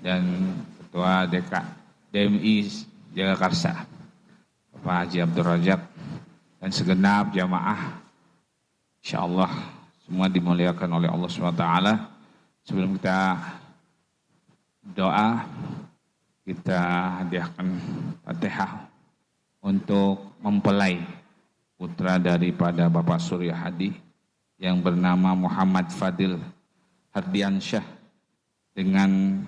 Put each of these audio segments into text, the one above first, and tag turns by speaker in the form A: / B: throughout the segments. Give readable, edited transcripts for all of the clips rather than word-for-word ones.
A: dan Ketua DMI Jagakarsa Bapak Haji Abdul Razak dan segenap jamaah, insyaallah semua dimuliakan oleh Allah SWT. Sebelum kita doa, kita hadiahkan Fatihah untuk mempelai putra daripada Bapak Surya Hadi yang bernama Muhammad Fadil Hardiansyah dengan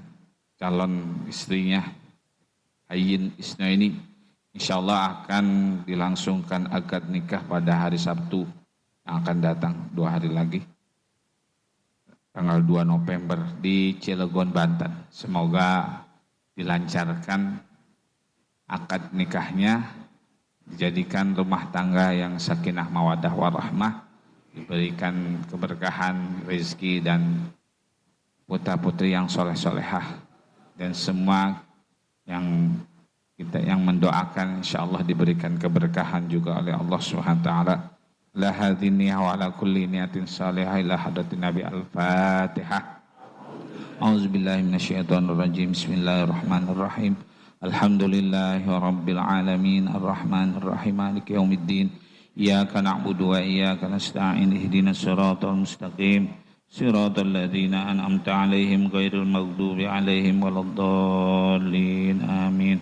A: calon istrinya Ayin Isnaini. Insyaallah akan dilangsungkan akad nikah pada hari Sabtu yang akan datang 2 hari lagi, tanggal 2 November di Cilegon, Banten. Semoga dilancarkan akad nikahnya, dijadikan rumah tangga yang sakinah mawaddah warahmah, diberikan keberkahan, rezeki dan putra-putri yang soleh-solehah, dan semua yang mendoakan insyaallah diberikan keberkahan juga oleh Allah Subhanahu wa taala. La hadhihi wa ala kulli niyatin salihah ila hadratin Nabi Al-Fatihah. A'udzubillahi minasyaitonir rajim. Bismillahirrahmanirrahim. Alhamdulillahi rabbil alamin arrahmanir rahim maliki yaumiddin. Iyyaka na'budu wa iyyaka nasta'in ihdinas siratal mustaqim. Siratal ladzina an'amta 'alaihim ghairil maghdubi 'alaihim waladdallin. Amin.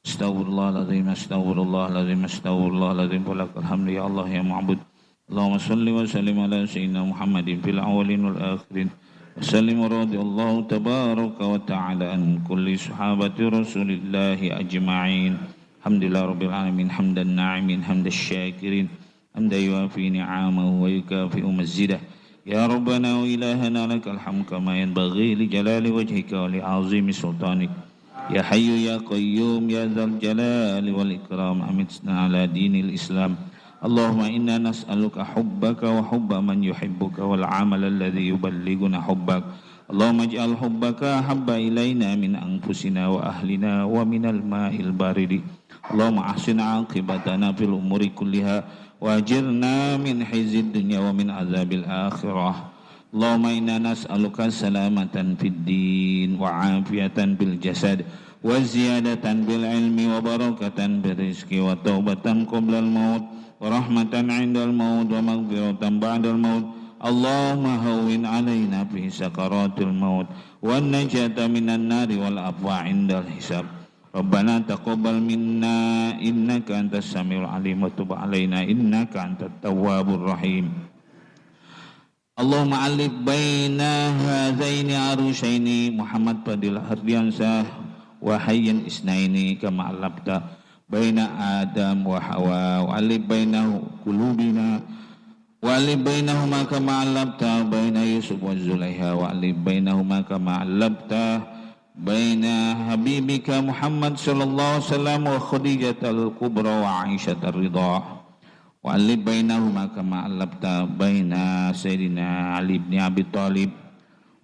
A: Astaghfirullahaladzim, astaghfirullahaladzim, astaghfirullahaladzim. Walakal hamdu ya Allah ya ma'bud. Allahumma salli wa sallim ala sayyidina Muhammadin fil awalin wal akhirin. Wa sallim wa radiyallahu tabaraka wa ta'ala an kulli sahabati rasulillahi ajma'in. Alhamdulillah rabbil alamin, hamdan na'imin, hamdan syakirin, hamdan yuafi ni'amahu wa yukafi'u mazidah. Ya Rabbana wa ilahana lakal hamd kama yanbaghi li jalali wajhika wa li azimi sultanik. Ya Hayyu Ya Qayyum Ya Dzal Jalali wal Ikram, amitna ala dinil Islam. Allahumma inna nas'aluka hubbaka wa hubba man yuhibbuka wal amal alladhi yuballighuna hubbak. Allahumma ij'al hubbaka habba ilaina min anfusina wa ahlina wa minal ma'il baridi. Allahumma ahsin 'aqibatana fil umuri kulliha wa ajirna min khizyid dunya wa min azabil akhirah. Allahumma inna nas'aluka salamatan fid din wa afiyatan bil jasad wa ziyadatan bil ilmi wa barakatan bil rizqi wa taubatan qabla al maut wa rahmatan 'inda al maut wa maghfiratan ba'da al maut. Allahumma hawwin 'alaina fi sakaratil maut wa najata minan nari wal afwa 'inda al hisab. Rabbana taqabbal minna innaka antas samiul alim wa tub 'alaina innaka antat tawwabur rahim. Allahumma alif baina hadzaini arusyaini Muhammad Fadil Hardiansyah wa Hayyin Isnaini kama alafta baina Adam wa Hawa wa alif baina qulubina wa alif bainahuma kama alafta baina Yusuf wa Zulaiha wa alif bainahuma kama alafta baina habibika Muhammad sallallahu alaihi wasallam wa Khadijatul Kubra wa Aisyah Ridha. Wa'alib bainahuma kama alabta baina Sayyidina Ali ibn Abi Talib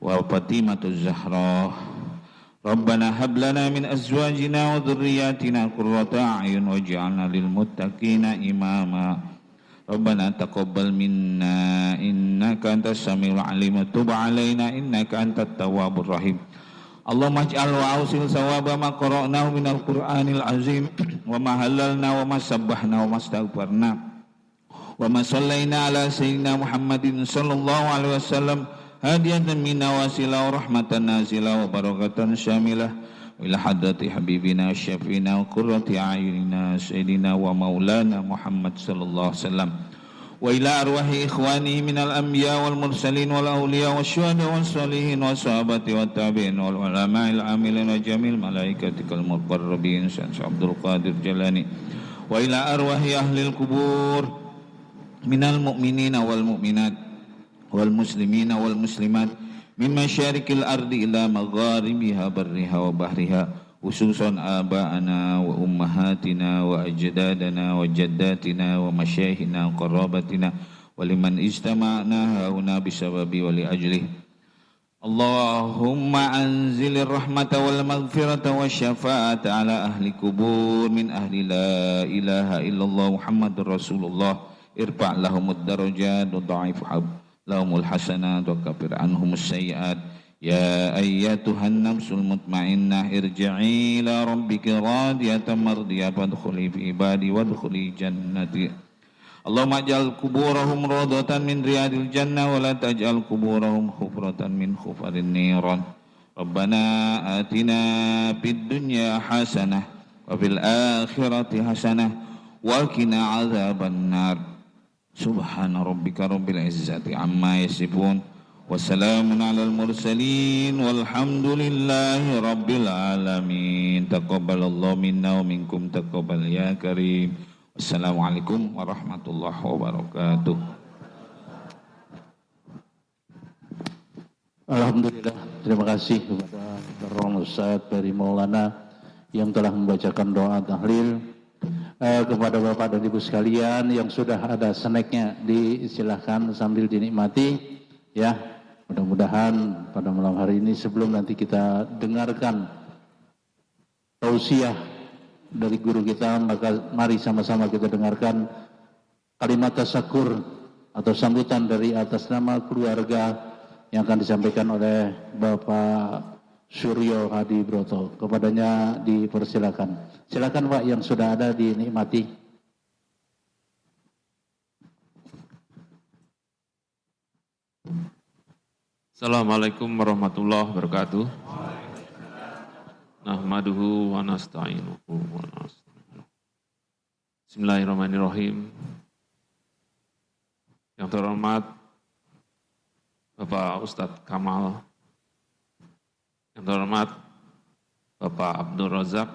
A: wa Fatimatu Zahra. Rabbana hab lana min azwajina wa dhurriyyatina qurrata a'yun waj'alna lil muttaqina imama. Rabbana taqabbal minna innaka antas samiul alim wa tub 'alaina innaka antat tawwabur rahim. Allahumma ij'al wa awsil sawaba ma qara'nahu minal Qur'anil azim wa ma halalna wa ma sabbahna wa ma astaghfarna wa ma sallaina ala sayyidina Muhammadin sallallahu alaihi wasallam hadiyatan minna wasila wa rahmatan nazila wa barakatan syamilah ila hadrati habibina syafiina wa qurrati a'yunina sayyidina wa maulana Muhammad sallallahu alaihi wasallam wa ila arwahi ikhwani minal anbiya wal mursalin wal awliya wasyuhada was salihin was sahabati wat tabi'in wal ulama'il amilin wa jamil malaikatikal muqarrabin Syekh Abdul Qadir Jalani wa ila arwahi ahlil kubur minal mu'minina wal mu'minat wal muslimina wal muslimat min masyarikil ardi ila magharibiha barriha wa bahriha, khususan aba'ana wa ummahatina wa ajdadana wa jaddatina wa masyaihina wa qarabatina wa liman ijtama'na hauna bisababi wa li ajlih. Allahumma anzilir rahmata wal maghfirata wa syafa'ata ala ahli kubur min ahli la ilaha illallah Muhammadur Rasulullah. Irfa' lahumud darajat wa dha'if lahumul hasanat wa kafir anhumus sayyi'at يا أيتها النفس المطمئنة ارجعي إلى ربك راضية مرضية فادخلي في عبادي وادخلي جنتي اللهم اجعل قبورهم روضة من رياض الجنة ولا تجعل قبورهم حفرة من حفر النيران ربنا آتنا في الدنيا حسنة وفي الآخرة حسنة وقنا عذاب النار سبحان ربك رب العزة عما يصفون وسلام على المرسلين والحمد لله رب العالمين تقبل الله منا ومنكم تقبل يا كريم Assalamualaikum warahmatullahi wabarakatuh.
B: Alhamdulillah, terima kasih kepada Darul Ustaz Bari Maulana yang telah membacakan doa tahlil. Kepada Bapak dan Ibu sekalian yang sudah ada snacknya disilahkan sambil dinikmati ya. Mudah-mudahan pada malam hari ini sebelum nanti kita dengarkan tausiah dari guru kita, maka mari sama-sama kita dengarkan kalimat tasyakur atau sambutan dari atas nama keluarga yang akan disampaikan oleh Bapak Suryo Hadi Broto. Kepadanya dipersilakan. Silakan Pak yang sudah ada dinikmati.
C: Assalamualaikum warahmatullahi wabarakatuh. Nahmaduhu wa nasta'inuhu wa nasta'inuhu. Bismillahirrahmanirrahim. Yang terhormat Bapak Ustadz Kamal, yang terhormat Bapak Abdul Razak,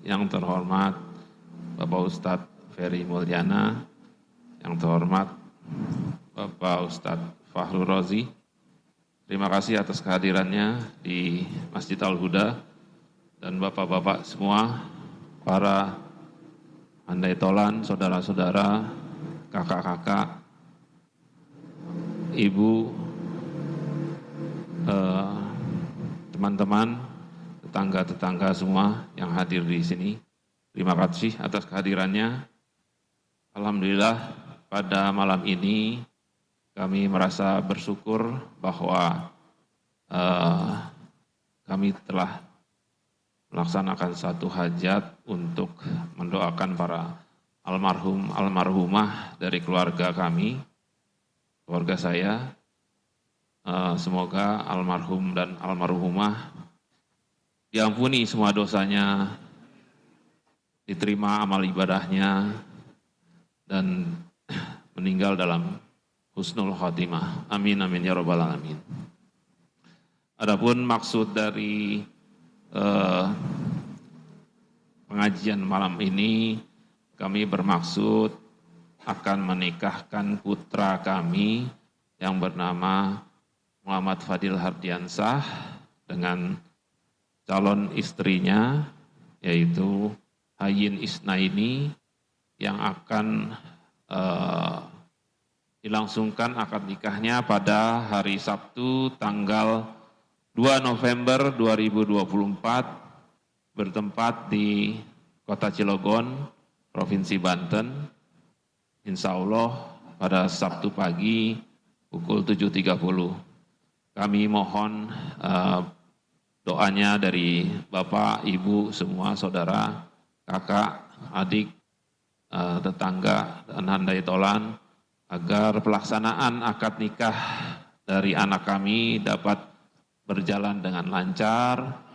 C: yang terhormat Bapak Ustadz Ferry Mulyana, yang terhormat Bapak Ustadz Fahru Rozi. Terima kasih atas kehadirannya di Masjid Al-Huda. Dan bapak-bapak semua, para handai tolan, saudara-saudara, kakak-kakak, ibu, teman-teman, tetangga-tetangga semua yang hadir di sini. Terima kasih atas kehadirannya. Alhamdulillah pada malam ini kami merasa bersyukur bahwa kami telah melaksanakan satu hajat untuk mendoakan para almarhum almarhumah dari keluarga kami, keluarga saya. Semoga almarhum dan almarhumah diampuni semua dosanya, diterima amal ibadahnya, dan meninggal dalam husnul khotimah. Amin amin ya rabbal alamin. Adapun maksud dari pengajian malam ini, kami bermaksud akan menikahkan putra kami yang bernama Muhammad Fadil Hardiansah dengan calon istrinya yaitu Hayin Isnaini yang akan dilangsungkan akad nikahnya pada hari Sabtu tanggal 2 November 2024 bertempat di Kota Cilegon, Provinsi Banten. Insya Allah pada Sabtu pagi pukul 7.30. Kami mohon doanya dari Bapak, Ibu, semua saudara, kakak, adik, tetangga, dan handai tolan agar pelaksanaan akad nikah dari anak kami dapat berjalan dengan lancar,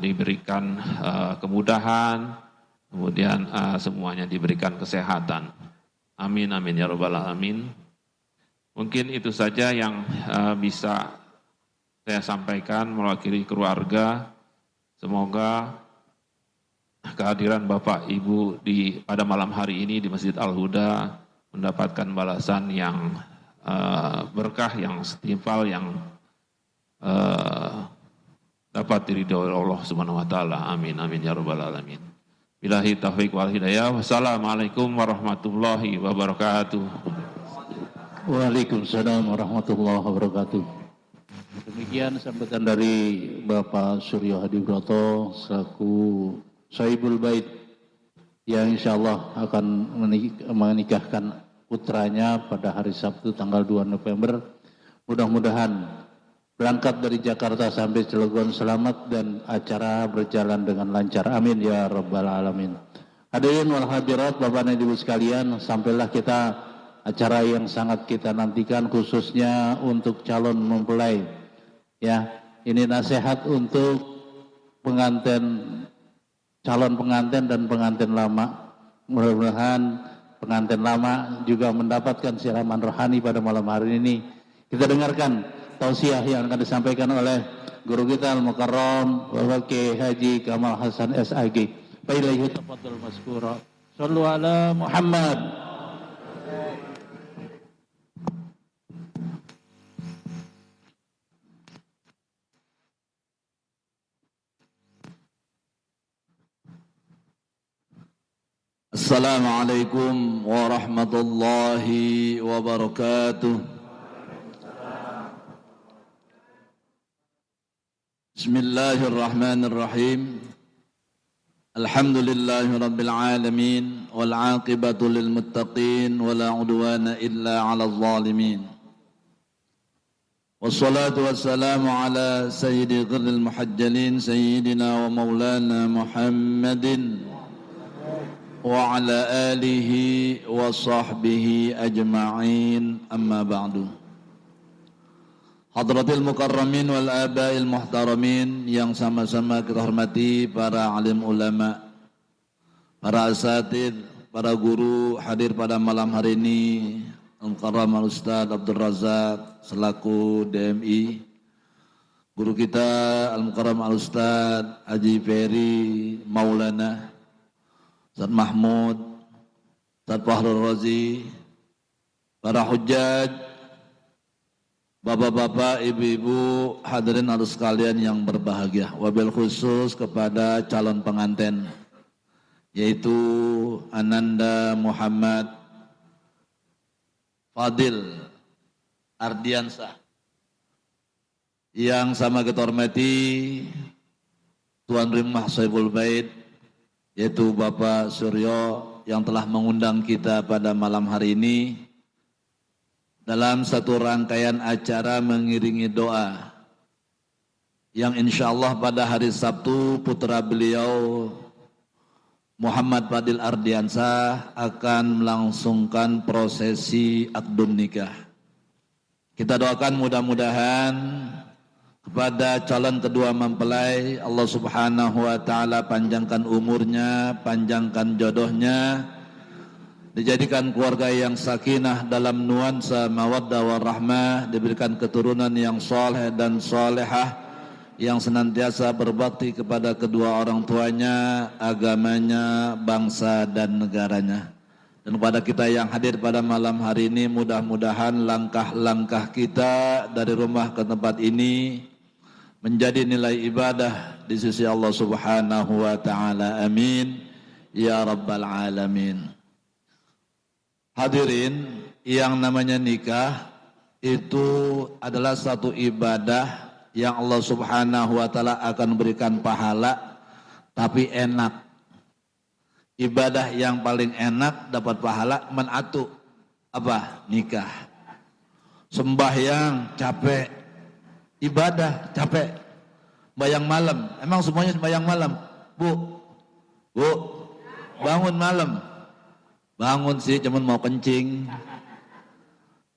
C: diberikan kemudahan, kemudian semuanya diberikan kesehatan. Amin, amin, ya rabbal alamin. Mungkin itu saja yang bisa saya sampaikan mewakili keluarga. Semoga kehadiran Bapak Ibu pada malam hari ini di Masjid Al-Huda mendapatkan balasan yang berkah, yang setimpal, yang dapat diridhoi Allah Subhanahu wa taala. Amin amin ya rabbal alamin. Billahi taufiq wal hidayah. Wassalamualaikum warahmatullahi wabarakatuh.
B: Waalaikumsalam warahmatullahi wabarakatuh. Demikian sambutan dari Bapak Suryo Hadi Broto selaku Sahibul Bait yang insyaallah akan menikahkan putranya pada hari Sabtu tanggal 2 November. Mudah-mudahan berangkat dari Jakarta sampai Cilegon selamat dan acara berjalan dengan lancar. Amin ya rabbal alamin. Hadirin wal hadirat, Bapak dan Ibu sekalian, sampailah kita acara yang sangat kita nantikan khususnya untuk calon mempelai. Ya, ini nasihat untuk pengantin, calon pengantin dan pengantin lama. Mudah-mudahan pengantin lama juga mendapatkan siraman rohani pada malam hari ini. Kita dengarkan tausiah yang akan disampaikan oleh guru kita Al-Mukarram Bapak Kiai Haji Kamal Hasan SAG. Baiklah, tafadhal maskura. Shallu ala Muhammad.
D: Assalamualaikum warahmatullahi wabarakatuh. Bismillahirrahmanirrahim. Alhamdulillahi rabbil alamin wal aqibatu lil muttaqin wala udwana illa 'alal zalimin. Wassalatu wassalamu ala sayyidi ghirril muhajjalin sayyidina wa maulana Muhammadin wa ala alihi wa sahbihi ajma'in, amma ba'du. Hadratil mukarramin wal abail muhtaramin yang sama-sama kita hormati, para alim ulama, para asatid, para guru hadir pada malam hari ini. Al-Mukarram Al-Ustaz Abdul Razak selaku DMI, guru kita Al-Mukarram Al-Ustaz Haji Ferry Maulana, Ustaz Mahmud, Ustaz Fahrul Razi, para hujjaj, bapak-bapak, ibu-ibu, hadirin harus sekalian yang berbahagia. Wabil khusus kepada calon pengantin, yaitu Ananda Muhammad Fadil Ardiansah, yang sama kita hormati Tuan Rumah Sohibul Bait, yaitu Bapak Suryo, yang telah mengundang kita pada malam hari ini dalam satu rangkaian acara mengiringi doa yang insya Allah pada hari Sabtu putra beliau Muhammad Fadil Ardiansah akan melangsungkan prosesi akdun nikah. Kita doakan mudah-mudahan kepada calon kedua mempelai Allah Subhanahu wa taala panjangkan umurnya, panjangkan jodohnya, dijadikan keluarga yang sakinah dalam nuansa mawaddah warahmah, diberikan keturunan yang soleh dan solehah, yang senantiasa berbakti kepada kedua orang tuanya, agamanya, bangsa dan negaranya. Dan kepada kita yang hadir pada malam hari ini, mudah-mudahan langkah-langkah kita dari rumah ke tempat ini menjadi nilai ibadah di sisi Allah Subhanahu wa taala. Amin ya rabbal alamin. Hadirin, yang namanya nikah itu adalah satu ibadah yang Allah Subhanahu wa taala akan berikan pahala, tapi enak. Ibadah yang paling enak dapat pahala menatu apa? Nikah. Sembahyang capek, ibadah capek. Bayang malam, emang semuanya bayang malam? Bu, bangun malam. Bangun sih, cuman mau kencing.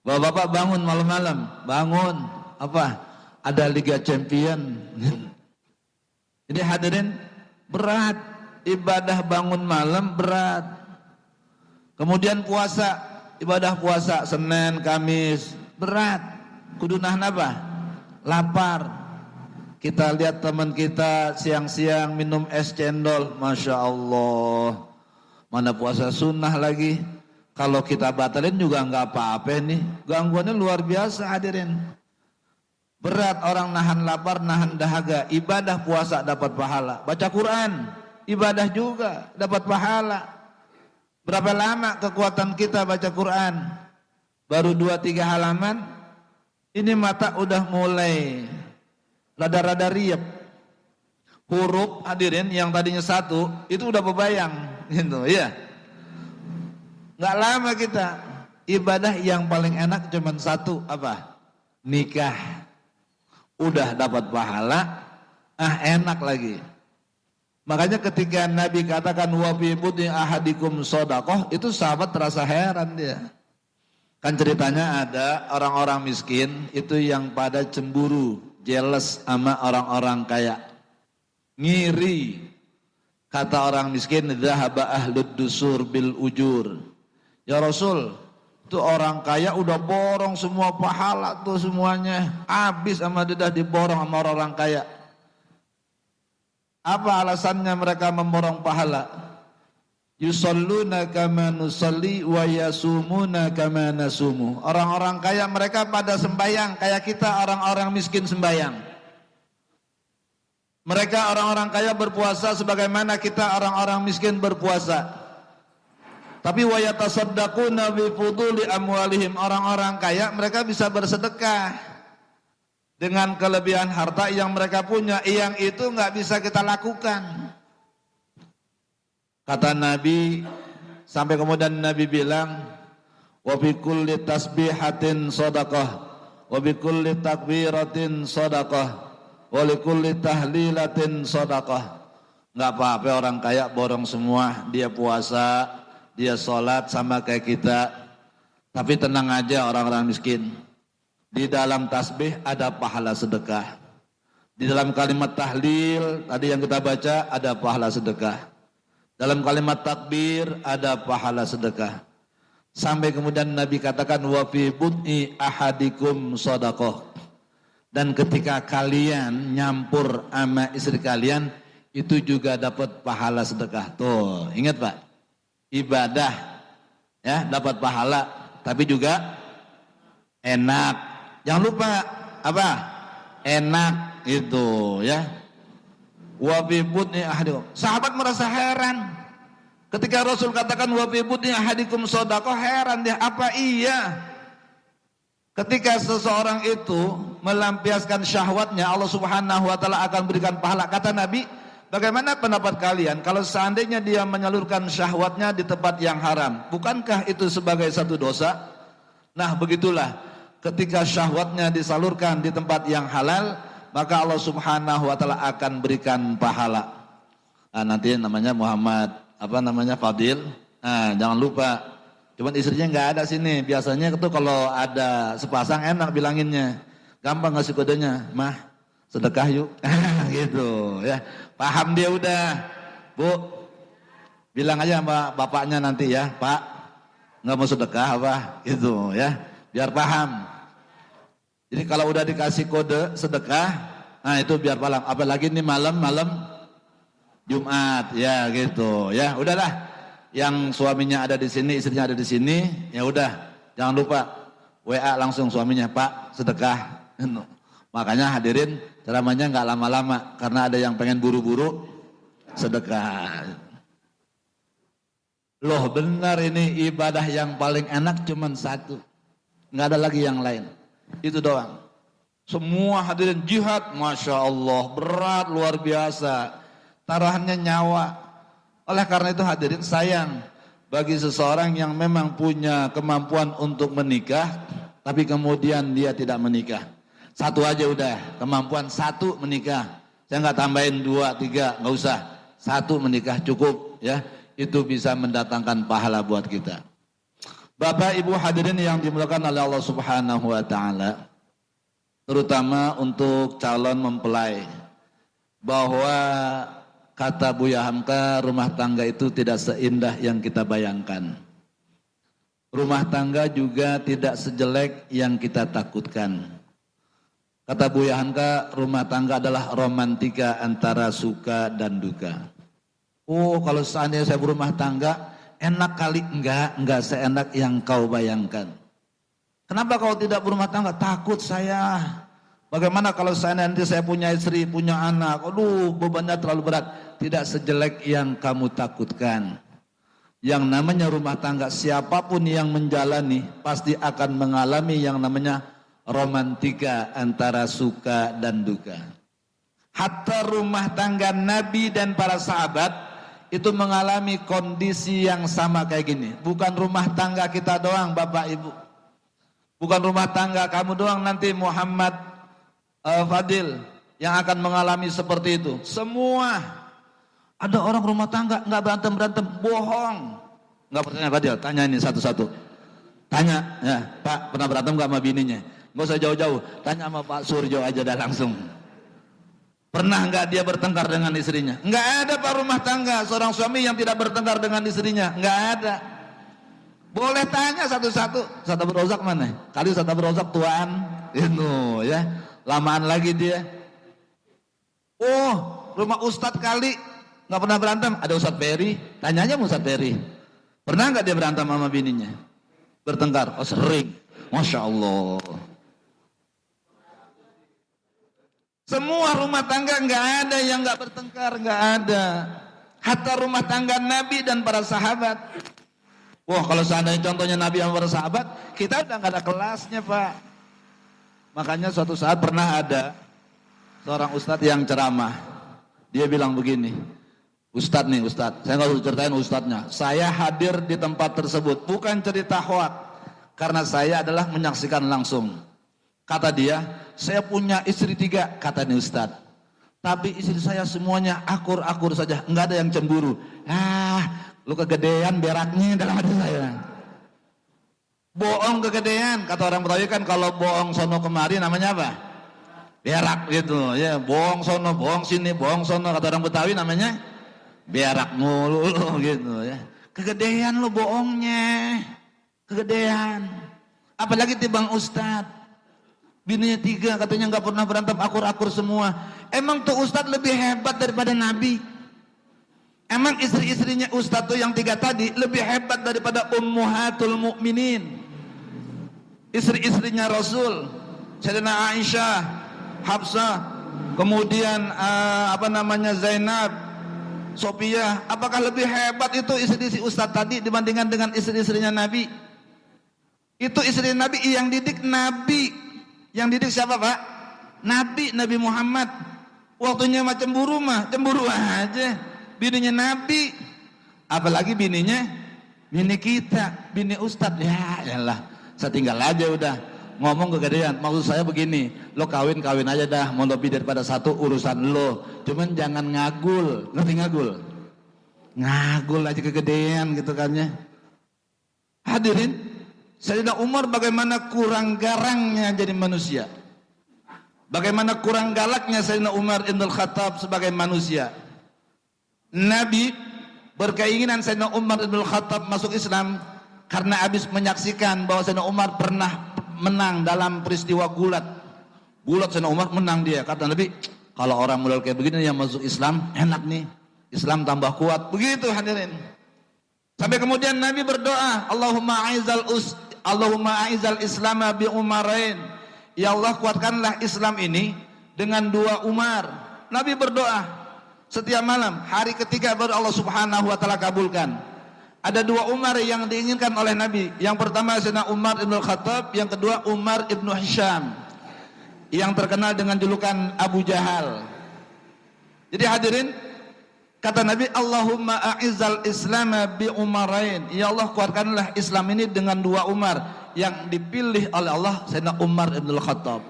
D: Bapak-bapak bangun malam-malam, bangun. Apa? Ada Liga Champion. Jadi hadirin, berat. Ibadah bangun malam berat. Kemudian puasa, ibadah puasa Senin, Kamis, berat. Kudu nahan apa? Lapar. Kita lihat teman kita siang-siang minum es cendol, Masya Allah. Mana puasa sunnah lagi. Kalau kita batalin juga nggak apa-apa nih. Gangguannya luar biasa hadirin. Berat orang nahan lapar, nahan dahaga. Ibadah puasa dapat pahala. Baca Quran, ibadah juga dapat pahala. Berapa lama kekuatan kita baca Quran? Baru 2-3 halaman. Ini mata udah mulai rada-rada riap. Huruf hadirin yang tadinya 1 itu udah bebayang. Gitu, ya. Nggak lama kita. Ibadah yang paling enak cuma 1 apa? Nikah. udah dapat pahala, enak lagi. Makanya ketika Nabi katakan wa fi budni ahadikum shadaqah, itu sahabat terasa heran dia. Kan ceritanya ada orang-orang miskin itu yang pada cemburu, jealous sama orang-orang kaya. Ngiri. Kata orang miskin, dhahaba ahlud dusur bil ujur. Ya Rasul, itu orang kaya udah borong semua pahala tuh semuanya. Habis sama dia diborong sama orang kaya. Apa alasannya mereka memborong pahala? Yusalluna kama nusalli wa yasumuna kama nasumu. Orang-orang kaya mereka pada sembayang, kayak kita orang-orang miskin sembayang. Mereka orang-orang kaya berpuasa sebagaimana kita orang-orang miskin berpuasa. Tapi wa yatasaddaquna bi fuduli amwalihim. Orang-orang kaya mereka bisa bersedekah dengan kelebihan harta yang mereka punya, yang itu nggak bisa kita lakukan. Kata Nabi, sampai kemudian Nabi bilang, wa bi kulli tasbihatin shadaqah, wa bi kulli takbiratin shadaqah, wa li kulli tahlilatin shadaqah. Nggak apa-apa orang kaya borong semua, dia puasa, dia sholat sama kayak kita. Tapi tenang aja orang-orang miskin. Di dalam tasbih ada pahala sedekah. Di dalam kalimat tahlil tadi yang kita baca ada pahala sedekah. Dalam kalimat takbir ada pahala sedekah. Sampai kemudian Nabi katakan wa fi bud'i ahadikum shadaqah. Dan ketika kalian nyampur sama istri kalian itu juga dapat pahala sedekah. Tuh, ingat Pak. Ibadah ya dapat pahala tapi juga enak. Jangan lupa apa? Enak itu ya. Wa fi budni ahadikum. Sahabat merasa heran. Ketika Rasul katakan wa fi budni ahadikum shadaqah, heran dia, apa iya? Ketika seseorang itu melampiaskan syahwatnya, Allah Subhanahu wa taala akan berikan pahala. Kata Nabi, bagaimana pendapat kalian kalau seandainya dia menyalurkan syahwatnya di tempat yang haram? Bukankah itu sebagai satu dosa? Nah, begitulah. Ketika syahwatnya disalurkan di tempat yang halal, maka Allah Subhanahu wa taala akan berikan pahala. Nah, nanti namanya Muhammad, Fadil. Nah, jangan lupa. Cuman istrinya nggak ada sini. Biasanya itu kalau ada sepasang enak bilanginnya. Gampang ngasih kodenya, "Mah, sedekah yuk." Gitu ya. Paham dia udah. Bu, bilang aja sama bapaknya nanti ya, "Pak, nggak mau sedekah apa?" Gitu ya. Biar paham. Jadi kalau udah dikasih kode sedekah, nah itu biar paham. Apalagi ini malam Jumat, ya gitu, ya udahlah. Yang suaminya ada di sini, istrinya ada di sini, ya udah. Jangan lupa WA langsung suaminya, "Pak, sedekah." Makanya hadirin ceramahnya nggak lama-lama karena ada yang pengen buru-buru sedekah. Loh benar ini ibadah yang paling enak cuman satu, nggak ada lagi yang lain. Itu doang. Semua hadirin jihad, Masya Allah, berat luar biasa. Taruhannya nyawa. Oleh karena itu hadirin sayang bagi seseorang yang memang punya kemampuan untuk menikah, tapi kemudian dia tidak menikah. Satu aja udah, kemampuan satu menikah. Saya nggak tambahin 2, 3, nggak usah. Satu menikah cukup ya. Itu bisa mendatangkan pahala buat kita. Bapak Ibu hadirin yang dimuliakan oleh Allah Subhanahu wa taala, terutama untuk calon mempelai, bahwa kata Buya Hamka, rumah tangga itu tidak seindah yang kita bayangkan. Rumah tangga juga tidak sejelek yang kita takutkan. Kata Buya Hamka, rumah tangga adalah romantika antara suka dan duka. Oh, kalau seandainya saya berumah tangga enak kali, enggak seenak yang kau bayangkan. Kenapa kau tidak berumah tangga? Takut saya. Bagaimana kalau nanti saya punya istri, punya anak, aduh bebannya terlalu berat. Tidak sejelek yang kamu takutkan. Yang namanya rumah tangga, siapapun yang menjalani pasti akan mengalami yang namanya romantika antara suka dan duka. Hatta rumah tangga Nabi dan para sahabat itu mengalami kondisi yang sama kayak gini. Bukan rumah tangga kita doang Bapak Ibu. Bukan rumah tangga kamu doang nanti Muhammad Fadil yang akan mengalami seperti itu. Semua. Ada orang rumah tangga nggak berantem, bohong. Nggak percaya Fadil, tanya ini satu-satu. Tanya, ya Pak pernah berantem nggak sama bininya? Nggak usah jauh-jauh, tanya sama Pak Suryo aja dah langsung. Pernah nggak dia bertengkar dengan istrinya? Nggak ada Pak rumah tangga seorang suami yang tidak bertengkar dengan istrinya, nggak ada. Boleh tanya satu-satu. Ustaz Abdul Razak mana? Kali Ustaz Abdul Razak tuaan, itu ya, lamaan lagi dia. Oh, rumah Ustadz kali nggak pernah berantem. Ada Ustadz Peri, tanyanya Ustadz Peri. Pernah nggak dia berantem sama bininya? Bertengkar? Oh sering. Masya Allah. Semua rumah tangga nggak ada yang nggak bertengkar, nggak ada. Hatta rumah tangga Nabi dan para sahabat. Wah kalau seandainya contohnya Nabi dan para sahabat, kita udah nggak ada kelasnya Pak. Makanya suatu saat pernah ada seorang ustadz yang ceramah. Dia bilang begini, Ustadz nih Ustadz, saya nggak usah ceritain ustadznya. Saya hadir di tempat tersebut, bukan cerita hoak, karena saya adalah menyaksikan langsung. Kata dia, saya punya istri 3, kata nih Ustadz. Tapi istri saya semuanya akur-akur saja, nggak ada yang cemburu. Lu kegedean beraknya dalam hati saya. Bohong kegedean, kata orang Betawi kan kalau bohong sono kemari namanya apa? Berak gitu ya, bohong sono, bohong sini, bohong sono, kata orang Betawi namanya berak mulu gitu ya. Kegedean lu bohongnya, kegedean. Apalagi tibang Ustadz, bininya 3 katanya nggak pernah berantem, akur-akur semua. Emang tuh Ustadz lebih hebat daripada Nabi? Emang istri-istrinya Ustadz tuh yang 3 tadi lebih hebat daripada ummuhatul mukminin? Istri-istrinya Rasul, Sayyidina Aisyah, Hafsah, kemudian Zainab, Sophia, apakah lebih hebat itu istri-istri Ustadz tadi dibandingkan dengan istri-istrinya Nabi? Itu istri Nabi yang didik Nabi. Yang didik siapa Pak? Nabi Muhammad. Waktunya macam cemburu mah, cemburu aja. Bininya Nabi, apalagi bini kita, bini Ustadz. Ya elah, saya tinggal aja udah. Ngomong kegedean, maksud saya begini, lo kawin aja dah, mau lebih daripada 1 urusan lo, cuman jangan ngagul, ngerti ngagul? Ngagul aja kegedean gitu kan ya. Hadirin, Sayyidina Umar bagaimana kurang garangnya jadi manusia, bagaimana kurang galaknya Sayyidina Umar Ibn Khattab sebagai manusia. Nabi berkeinginan Sayyidina Umar Ibn Khattab masuk Islam karena habis menyaksikan bahwa Sayyidina Umar pernah menang dalam peristiwa gulat. Sayyidina Umar menang dia. Kata Nabi, kalau orang modal kayak begini yang masuk Islam, enak nih. Islam tambah kuat. Begitu hadirin. Sampai kemudian Nabi berdoa, Allahumma a'izal Islam bi Umarain. Ya Allah kuatkanlah Islam ini dengan 2 Umar. Nabi berdoa setiap malam, hari ketiga baru Allah Subhanahu wa taala kabulkan. Ada 2 Umar yang diinginkan oleh Nabi. Yang pertama Sayyidina Umar Ibn Khattab, yang kedua Umar Ibn Hisham, yang terkenal dengan julukan Abu Jahal. Jadi hadirin, kata Nabi, Allahumma a'izal Islam bi Umarain. Ya Allah kuatkanlah Islam ini dengan 2 Umar. Yang dipilih oleh Allah Sayyidina Umar Ibn Khattab.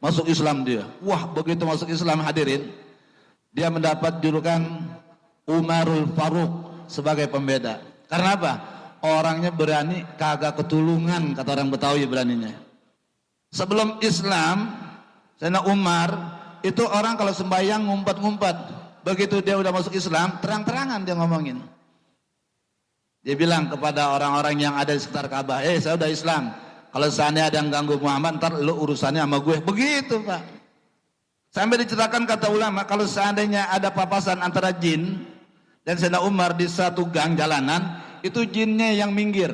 D: Masuk Islam dia. Wah, begitu masuk Islam hadirin, dia mendapat julukan Umarul Faruq sebagai pembeda. Karena apa? Orangnya berani, kagak ketulungan, kata orang Betawi beraninya. Sebelum Islam, Sayyidina Umar itu orang kalau sembahyang ngumpet-ngumpet. Begitu dia udah masuk Islam, terang-terangan dia ngomongin. Dia bilang kepada orang-orang yang ada di sekitar Ka'bah, saya udah Islam. Kalau seandainya ada yang ganggu Muhammad, ntar lu urusannya sama gue. Begitu Pak. Sampai diceritakan kata ulama, kalau seandainya ada papasan antara jin dan Sayyidina Umar di satu gang jalanan, itu jinnya yang minggir.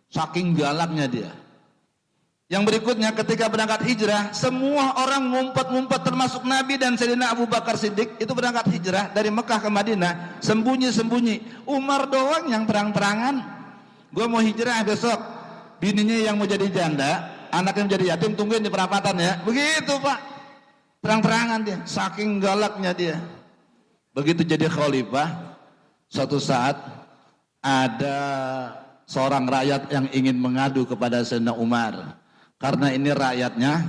D: Saking galaknya dia. Yang berikutnya ketika berangkat hijrah, semua orang ngumpet-ngumpet termasuk Nabi dan Sayyidina Abu Bakar Siddiq itu berangkat hijrah dari Mekah ke Madinah, sembunyi-sembunyi. Umar doang yang terang-terangan. Gue mau hijrah besok, bininya yang mau jadi janda, anaknya menjadi yatim, tungguin di perapatan ya. Begitu Pak. Terang-terangan dia, saking galaknya dia. Begitu jadi khalifah, suatu saat ada seorang rakyat yang ingin mengadu kepada Sayyidina Umar. Karena ini rakyatnya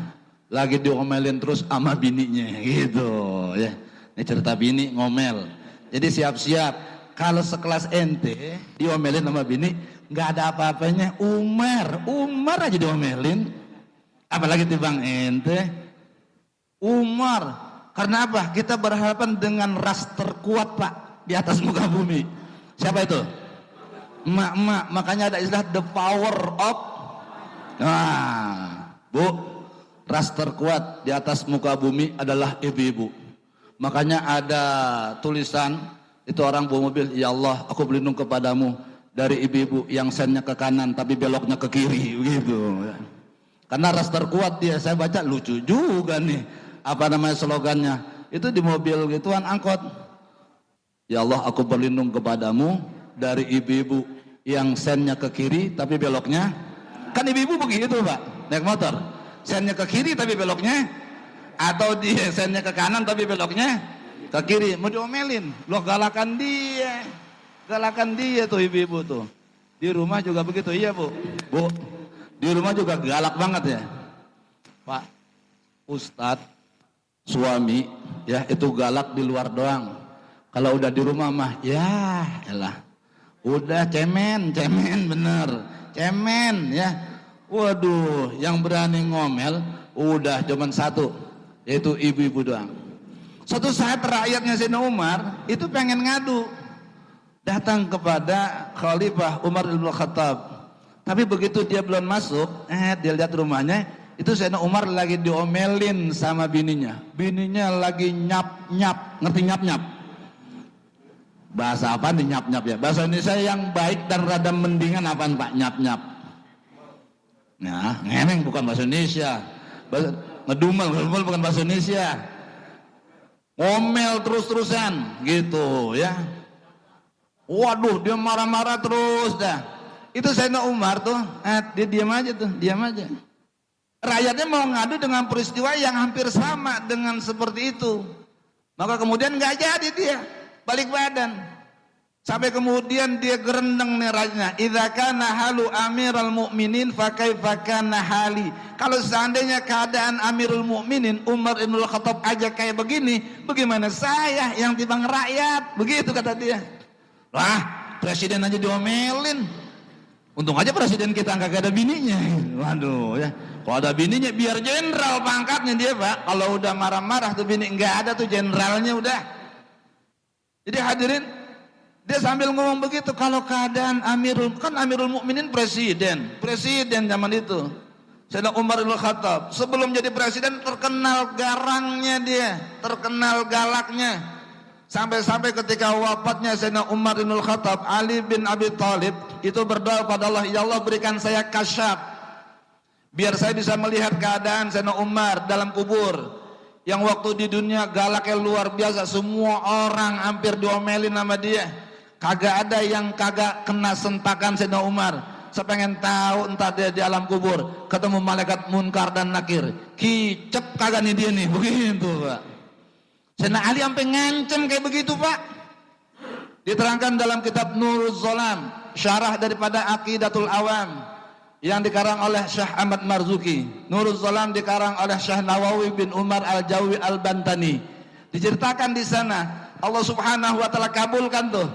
D: lagi diomelin terus sama bininya gitu ya. Ini cerita bini ngomel. Jadi siap-siap kalau sekelas ente diomelin sama bini nggak ada apa-apanya. Umar aja diomelin, apalagi timbang ente. Umar, karena apa? Kita berhadapan dengan ras terkuat Pak di atas muka bumi. Siapa itu? Emak-emak. Makanya ada istilah the power of. Nah, Bu, ras terkuat di atas muka bumi adalah ibu-ibu. Makanya ada tulisan, itu orang bawa mobil, ya Allah aku berlindung kepadamu dari ibu-ibu yang sennya ke kanan tapi beloknya ke kiri gitu. Karena ras terkuat dia. Saya baca lucu juga nih, apa namanya slogannya, itu di mobil gituan angkot, ya Allah aku berlindung kepadamu dari ibu-ibu yang sennya ke kiri tapi beloknya, kan ibu-ibu begitu Pak naik motor, sennya ke kiri tapi beloknya, atau dia sennya ke kanan tapi beloknya ke kiri, mau diomelin loh. Galakan dia tuh ibu-ibu tuh. Di rumah juga begitu. Iya Bu, di rumah juga galak banget ya Pak Ustadz. Suami ya itu galak di luar doang, kalau udah di rumah mah ya elah udah cemen bener, cemen ya. Waduh, yang berani ngomel udah cuman satu, yaitu ibu-ibu doang. Suatu saat rakyatnya Sayyidina Umar itu pengen ngadu, datang kepada Khalifah Umar bin Khattab. Tapi begitu dia belum masuk, dia lihat rumahnya, itu Sayyidina Umar lagi diomelin sama bininya. Bininya lagi nyap-nyap, ngerti nyap-nyap? Bahasa apa nih nyap-nyap ya? Bahasa Indonesia yang baik dan rada mendingan apaan Pak? Nyap-nyap. Nah, ngemeng bukan bahasa Indonesia. Ngedumel bukan bahasa Indonesia. Ngomel terus-terusan gitu ya. Waduh, dia marah-marah terus dah. Itu Sayyidina Umar tuh, dia diam aja tuh, diam aja. Rakyatnya mau ngadu dengan peristiwa yang hampir sama dengan seperti itu. Maka kemudian nggak jadi dia, balik badan. Sampai kemudian dia gerendeng nih rakyatnya. Idza kana halu amiral mu'minin fa kaifa kana hali. Kalau seandainya keadaan Amirul Mukminin Umar bin Khattab aja kayak begini, bagaimana saya yang timbang rakyat? Begitu kata dia. Wah, presiden aja diomelin. Untung aja presiden kita nggak ada bininya. Waduh ya. Kalau ada bininya biar jenderal pangkatnya dia Pak. Kalau udah marah-marah tuh bini nggak ada tuh jenderalnya udah. Jadi hadirin, dia sambil ngomong begitu, kalau keadaan Amirul Mukminin presiden zaman itu. Sayyidina Umar bin Khattab sebelum jadi presiden terkenal garangnya dia, terkenal galaknya. Sampai-sampai ketika wafatnya Sayyidina Umar bin Khattab, Ali bin Abi Thalib itu berdoa pada Allah, ya Allah berikan saya kasyaf, biar saya bisa melihat keadaan Sayyidina Umar dalam kubur. Yang waktu di dunia galaknya luar biasa, semua orang hampir diomelin sama dia. Kagak ada yang kagak kena sentakan Sayyidina Umar. Saya pengen tahu entar dia di alam kubur ketemu malaikat Munkar dan Nakir, kicep kagak nih dia nih, begitu Pak. Sayyidina Ali sampai ngancem kayak begitu Pak. Diterangkan dalam kitab Nurul Zolam, syarah daripada Aqidatul Awam yang dikarang oleh Syekh Ahmad Marzuki. Nurul Zolam dikarang oleh Syekh Nawawi bin Umar Al-Jawi Al-Bantani. Diceritakan di sana Allah Subhanahu wa taala kabulkan tuh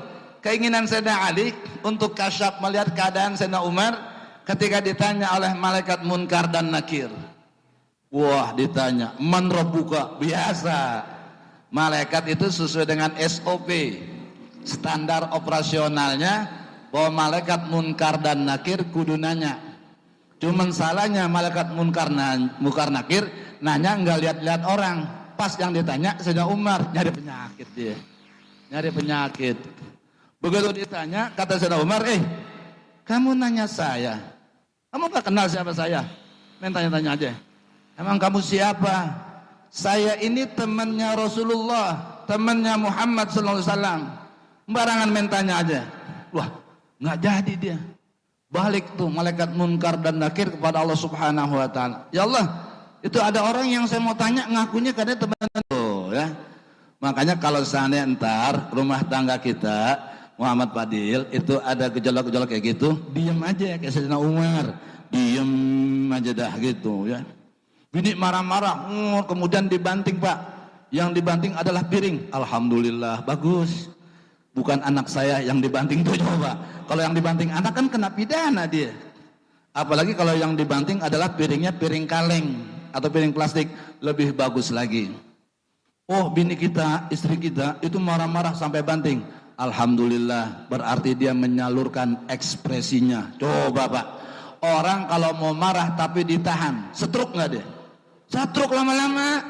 D: keinginan Sayyidina Ali untuk kasyaf melihat keadaan Sayyidina Umar ketika ditanya oleh malaikat Munkar dan Nakir. Wah, ditanya, "Man rabbuka?" Biasa. Malaikat itu sesuai dengan SOP, standar operasionalnya, bahwa malaikat Munkar dan Nakir kudu nanya. Cuman salahnya malaikat Munkar Nakir nanya nggak lihat-lihat orang. Pas yang ditanya Sayyidina Umar, nyari penyakit dia. Nyari penyakit. Begitu ditanya, kata Sayyidina Umar, kamu nanya saya, kamu gak kenal siapa saya? Main tanya-tanya aja. Emang kamu siapa? Saya ini temannya Rasulullah, temannya Muhammad SAW. Barangan main tanya aja. Wah, nggak jadi dia. Balik tuh malaikat Munkar dan Nakir kepada Allah Subhanahu wa taala. Ya Allah, itu ada orang yang saya mau tanya ngakunya katanya teman tuh ya. Makanya kalau seandainya entar rumah tangga kita Muhammad Fadil itu ada gejolak-gejolak kayak gitu, diam aja kayak Sayyidina Umar. Diam aja dah gitu ya. Bini marah-marah, kemudian dibanting Pak. Yang dibanting adalah piring. Alhamdulillah, bagus. Bukan anak saya yang dibanting tuh coba. Kalau yang dibanting anak kan kena pidana dia. Apalagi kalau yang dibanting adalah piringnya piring kaleng atau piring plastik, lebih bagus lagi. Oh, bini kita, istri kita itu marah-marah sampai banting. Alhamdulillah, berarti dia menyalurkan ekspresinya. Coba Pak, orang kalau mau marah tapi ditahan, setruk nggak dia? Setruk lama-lama.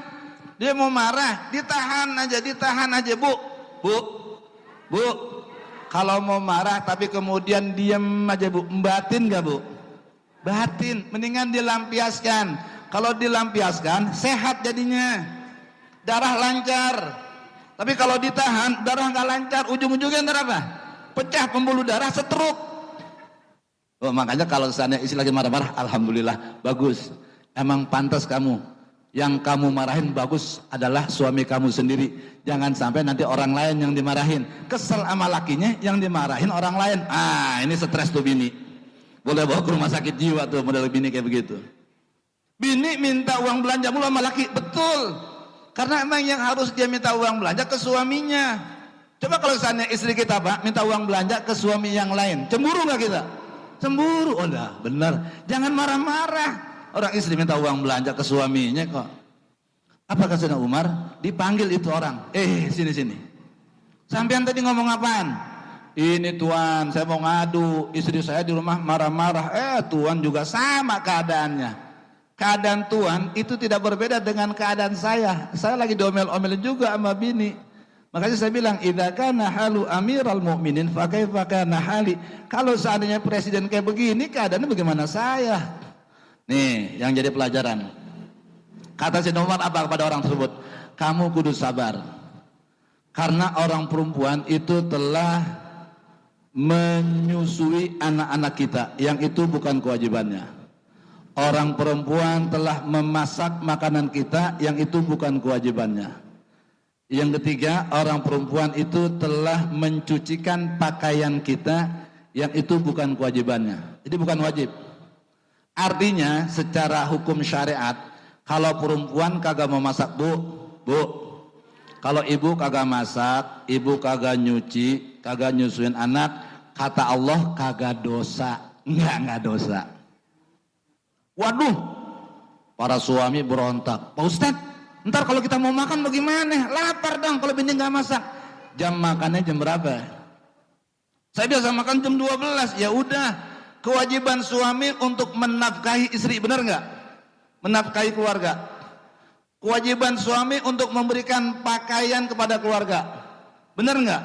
D: Dia mau marah, ditahan aja Bu. Bu, kalau mau marah tapi kemudian diam aja Bu, batin nggak Bu? Batin, mendingan dilampiaskan. Kalau dilampiaskan, sehat jadinya. Darah lancar. Tapi kalau ditahan, darah nggak lancar. Ujung-ujungnya ntar apa? Pecah pembuluh darah, stroke. Oh, makanya kalau misalnya istri lagi marah-marah, alhamdulillah, bagus. Emang pantas kamu. Yang kamu marahin bagus adalah suami kamu sendiri. Jangan sampai nanti orang lain yang dimarahin. Kesel sama lakinya, yang dimarahin orang lain. Ah, ini stres tuh bini. Boleh bawa ke rumah sakit jiwa tuh model bini kayak begitu. Bini minta uang belanja mulu sama laki, betul. Karena emang yang harus dia minta uang belanja ke suaminya. Coba kalau misalnya istri kita Pak minta uang belanja ke suami yang lain, cemburu nggak kita? Cemburu, oh dah benar. Jangan marah-marah. Orang istri minta uang belanja ke suaminya kok. Apa kata Sayyidina Umar? Dipanggil itu orang. Sini. Sampean tadi ngomong apaan? Ini Tuan, saya mau ngadu, istri saya di rumah marah-marah. Tuan juga sama keadaannya. Keadaan Tuan itu tidak berbeda dengan keadaan saya. Saya lagi diomel-omelin juga sama bini. Makanya saya bilang, idza kana halu amiral mu'minin fa kaifa kana hali. Kalau seandainya presiden kayak begini, keadaannya bagaimana saya? Nih, yang jadi pelajaran. Kata Sayyidina Umar apa kepada orang tersebut? Kamu kudu sabar. Karena orang perempuan itu telah menyusui anak-anak kita, yang itu bukan kewajibannya. Orang perempuan telah memasak makanan kita, yang itu bukan kewajibannya. Yang ketiga, orang perempuan itu telah mencucikan pakaian kita, yang itu bukan kewajibannya. Jadi bukan wajib. Artinya secara hukum syariat, kalau perempuan kagak mau masak bu, kalau ibu kagak masak, ibu kagak nyuci, kagak nyusuin anak, kata Allah kagak dosa. Enggak dosa. Waduh, para suami berontak. Pak Ustadz, ntar kalau kita mau makan bagaimana? Lapar dong kalau bini nggak masak. Jam makannya jam berapa? Saya biasa makan jam 12. Ya udah, kewajiban suami untuk menafkahi istri, benar nggak? Menafkahi keluarga. Kewajiban suami untuk memberikan pakaian kepada keluarga, benar nggak?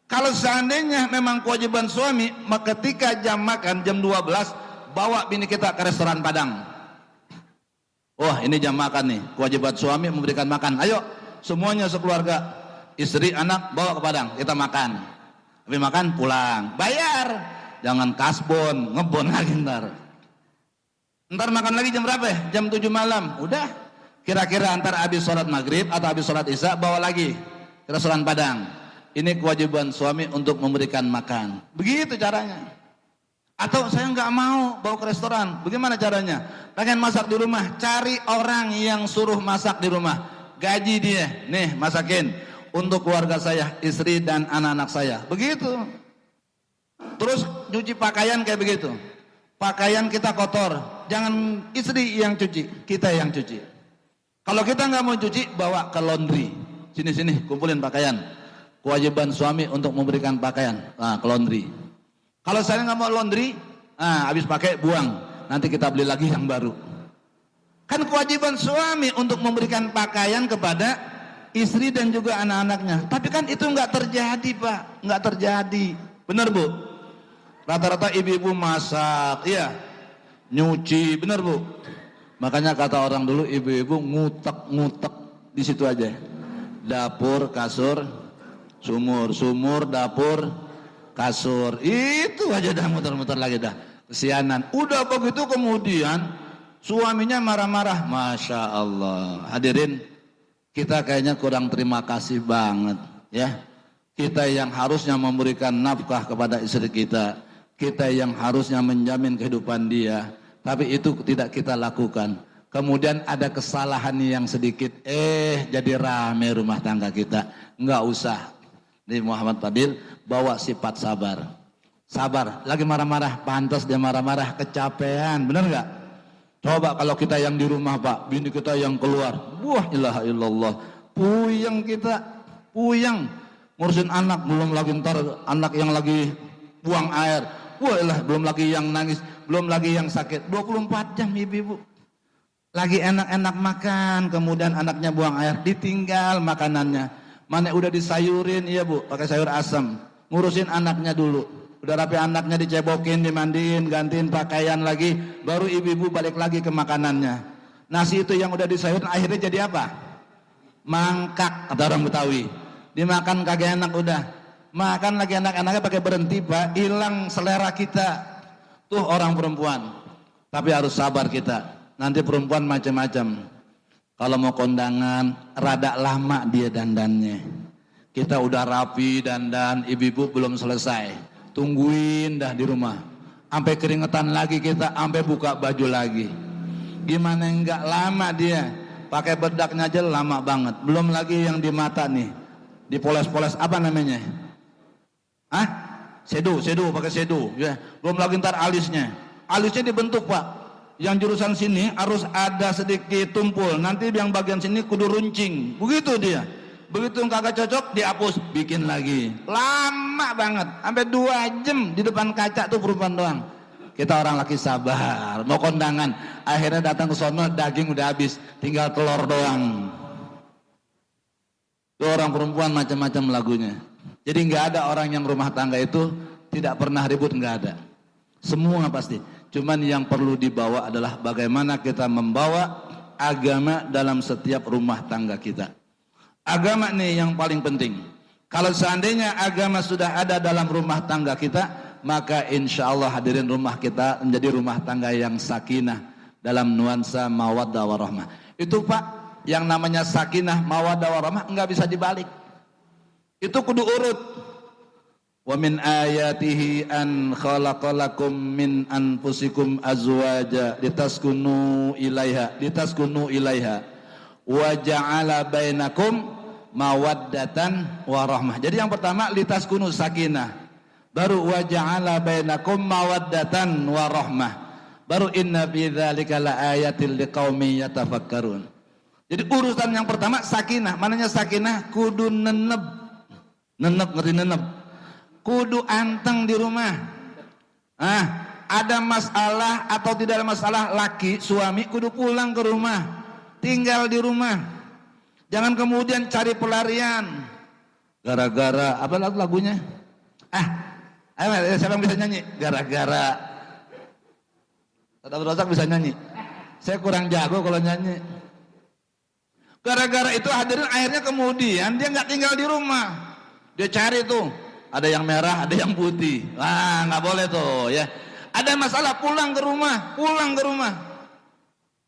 D: Kalau seandainya memang kewajiban suami, maka ketika jam makan jam 12, bawa bini kita ke restoran Padang. Wah, ini jam makan nih, kewajiban suami memberikan makan. Ayo semuanya sekeluarga, istri, anak, bawa ke Padang, kita makan. Tapi makan pulang, bayar. Jangan kasbon, ngebon lagi ntar. Ntar makan lagi jam berapa? Jam 7 malam. Udah, kira-kira antar habis sholat maghrib atau habis sholat isya, bawa lagi ke restoran Padang. Ini kewajiban suami untuk memberikan makan. Begitu caranya. Atau saya nggak mau bawa ke restoran, bagaimana caranya? Pengen masak di rumah, cari orang yang suruh masak di rumah, gaji dia, nih masakin untuk keluarga saya, istri dan anak-anak saya. Begitu. Terus nyuci pakaian kayak begitu. Pakaian kita kotor, jangan istri yang cuci, kita yang cuci. Kalau kita nggak mau cuci, bawa ke laundry. Sini kumpulin pakaian. Kewajiban suami untuk memberikan pakaian, ke laundry. Kalau saya nggak mau laundry, habis pakai buang, nanti kita beli lagi yang baru. Kan kewajiban suami untuk memberikan pakaian kepada istri dan juga anak-anaknya. Tapi kan itu nggak terjadi Pak, nggak terjadi. Benar Bu? Rata-rata ibu-ibu masak, iya, nyuci, benar Bu? Makanya kata orang dulu, ibu-ibu ngutek-ngutek di situ aja. Dapur, kasur, sumur, dapur, kasur, itu aja dah muter-muter lagi dah. Kesianan. Udah begitu kemudian suaminya marah-marah. Masya Allah. Hadirin, kita kayaknya kurang terima kasih banget ya. Kita yang harusnya memberikan nafkah kepada istri kita, kita yang harusnya menjamin kehidupan dia, tapi itu tidak kita lakukan. kemudian ada kesalahan yang sedikit, jadi rame rumah tangga kita. Enggak usah. Di Muhammad Fadil bawa sifat sabar. Sabar, lagi marah-marah, pantas dia marah-marah, kecapean, benar enggak? Coba kalau kita yang di rumah Pak, bini kita yang keluar, wah ilaha illallah, puyeng kita, puyeng. Ngurusin anak, belum lagi ntar anak yang lagi buang air, wah ilah, belum lagi yang nangis, belum lagi yang sakit, 24 jam ibu-ibu. Lagi enak-enak makan, kemudian anaknya buang air, ditinggal makanannya. Mana udah disayurin, iya bu, pakai sayur asam. Ngurusin anaknya dulu. Udah rapi anaknya dicebokin, dimandiin, gantiin pakaian lagi. Baru ibu-ibu balik lagi ke makanannya. Nasi itu yang udah disayurin akhirnya jadi apa? Mangkak, kata orang Betawi. Dimakan kagak enak udah. Makan lagi enak-enaknya pakai berhenti pak. Hilang selera kita. Tuh orang perempuan. Tapi harus sabar kita. Nanti perempuan macam-macam. Kalau mau kondangan, rada lama dia dandannya. Kita udah rapi dandan, ibu-ibu belum selesai. Tungguin dah di rumah. Sampai keringetan lagi kita, sampai buka baju lagi. Gimana enggak lama dia. Pakai bedaknya aja lama banget. Belum lagi yang di mata nih. Dipoles-poles apa namanya? Hah? Sedo pakai sedo. Ya. Belum lagi ntar alisnya. Alisnya dibentuk pak. Yang jurusan sini harus ada sedikit tumpul. Nanti yang bagian sini kudu runcing. Begitu dia. Begitu kagak cocok dihapus, bikin lagi. Lama banget. Sampai 2 jam di depan kaca tuh perempuan doang. Kita orang laki sabar. Mau kondangan. Akhirnya datang ke sono daging udah habis. Tinggal telur doang. Tuh orang perempuan macam-macam lagunya. Jadi nggak ada orang yang rumah tangga itu tidak pernah ribut, nggak ada. Semua pasti. Cuman yang perlu dibawa adalah bagaimana kita membawa agama dalam setiap rumah tangga kita. Agama nih yang paling penting. Kalau seandainya agama sudah ada dalam rumah tangga kita, maka insya Allah hadirin rumah kita menjadi rumah tangga yang sakinah dalam nuansa mawaddah warahmah. Itu pak, yang namanya sakinah mawaddah warahmah enggak bisa dibalik. Itu kudu urut. Wa min ayatihi an khalaqalakum min anfusikum azwaja litaskunu ilaiha wa ja'ala bainakum mawaddatan warahmah. Jadi yang pertama litaskunu sakinah, baru wa ja'ala bainakum mawaddatan warahmah, baru inna fi dzalika laayatil liqaumin yatafakkarun. Jadi urusan yang pertama sakinah. Mananya sakinah? Kudu nenep, ngerti nenep? Kudu anteng di rumah. Ada masalah atau tidak ada masalah, laki suami kudu pulang ke rumah, tinggal di rumah. Jangan kemudian cari pelarian gara-gara apa lagunya? Siapa yang bisa nyanyi? Gara-gara Abdul Razak bisa nyanyi. Saya kurang jago kalau nyanyi. Gara-gara itu hadirin akhirnya kemudian dia nggak tinggal di rumah. Dia cari tuh. Ada yang merah, ada yang putih. Nggak boleh tuh ya. Ada masalah pulang ke rumah.